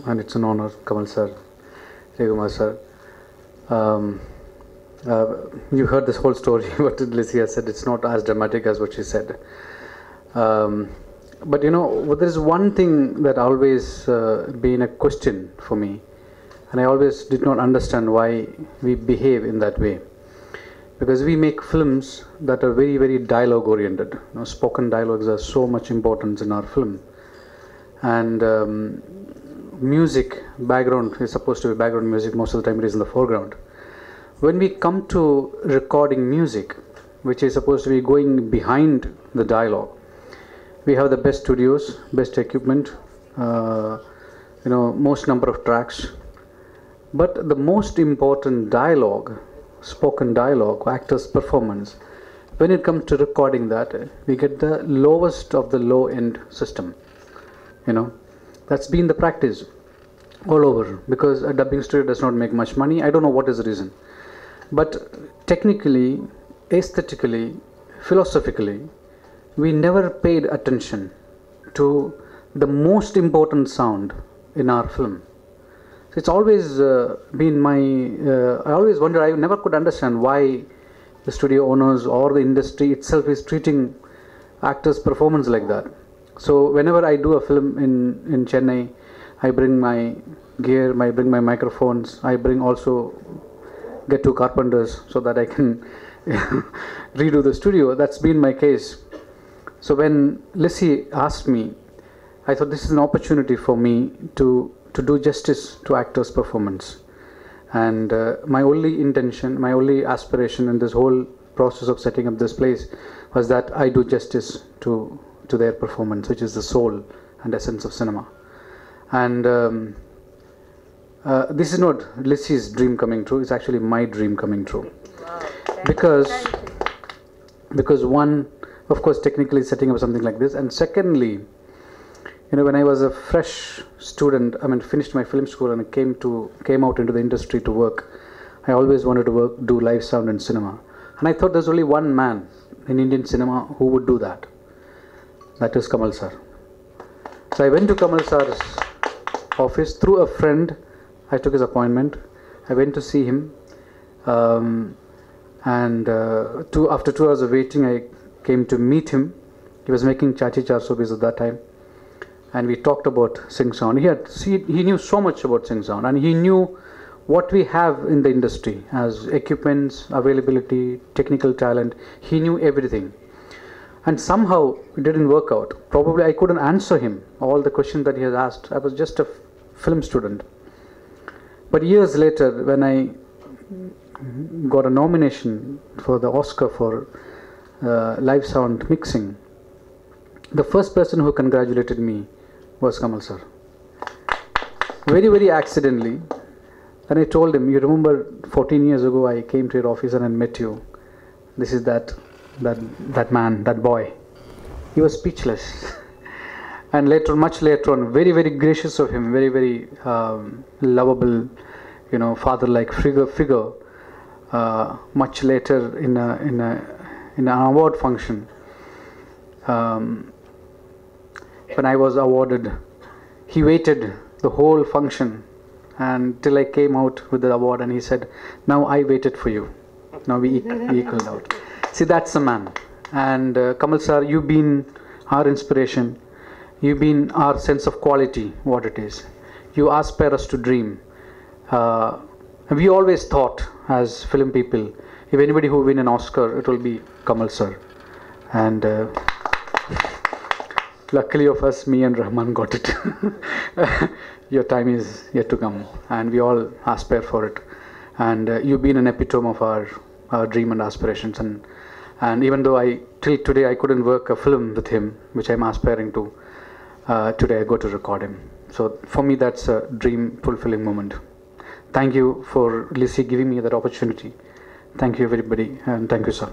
and it's an honor, Kamal sir, Regumar sir. Um, you heard this whole story, what Lizzie has said. It's not as dramatic as what she said. But you know, there is one thing that always been a question for me, and I always did not understand why we behave in that way. Because we make films that are very, very dialogue oriented. You know, spoken dialogues are so much importance in our film. And music, background is supposed to be background music, most of the time it is in the foreground. When we come to recording music, which is supposed to be going behind the dialogue, we have the best studios, best equipment, most number of tracks. But the most important dialogue, spoken dialogue, actor's performance, when it comes to recording that, we get the lowest of the low end system. You know, that's been the practice all over, because a dubbing studio does not make much money. I don't know what is the reason, but technically, aesthetically, philosophically, we never paid attention to the most important sound in our film. So it's always been my, I always wonder, I never could understand why the studio owners or the industry itself is treating actors' performance like that. So whenever I do a film in Chennai, I bring my gear, I bring my microphones, I bring also, get two carpenters so that I can redo the studio. That's been my case. So when Lissy asked me, I thought this is an opportunity for me to do justice to actors' performance. And my only intention, my only aspiration in this whole process of setting up this place was that I do justice to their performance, which is the soul and essence of cinema. And this is not Lissy's dream coming true, it's actually my dream coming true. Wow. Because one, of course, technically setting up something like this, and secondly, you know, when I was a fresh student, I mean, finished my film school and came out into the industry to work, I always wanted to do live sound in cinema. And I thought there's only one man in Indian cinema who would do that. That is Kamal sir. So I went to Kamal sir's office through a friend. I took his appointment. I went to see him. After 2 hours of waiting, I came to meet him. He was making chachi char sobis at that time. And we talked about Sing Sound. He knew so much about Sing Sound, and he knew what we have in the industry as equipments, availability, technical talent. He knew everything. And somehow it didn't work out. Probably I couldn't answer him all the questions that he has asked. I was just a film student. But years later, when I got a nomination for the Oscar for live sound mixing, the first person who congratulated me was Kamal sir. Very, very accidentally. And I told him, you remember 14 years ago I came to your office and I met you. This is that man, that boy. He was speechless. And later, much later on, very, very gracious of him, very, very lovable, you know, father-like figure. Much later in an award function, when I was awarded, he waited the whole function and till I came out with the award, and he said, "Now I waited for you. Now we equaled out." See, that's the man. And Kamal sir, you've been our inspiration. You've been our sense of quality, what it is. You aspire us to dream. We always thought, as film people, if anybody who win an Oscar, it will be Kamal sir. And luckily of us, me and Rahman got it. Your time is yet to come, and we all aspire for it. And you've been an epitome of our dream and aspirations. And even though till today I couldn't work a film with him, which I'm aspiring to, today I go to record him. So for me, that's a dream fulfilling moment. Thank you for Lissy giving me that opportunity. Thank you everybody, and thank you sir.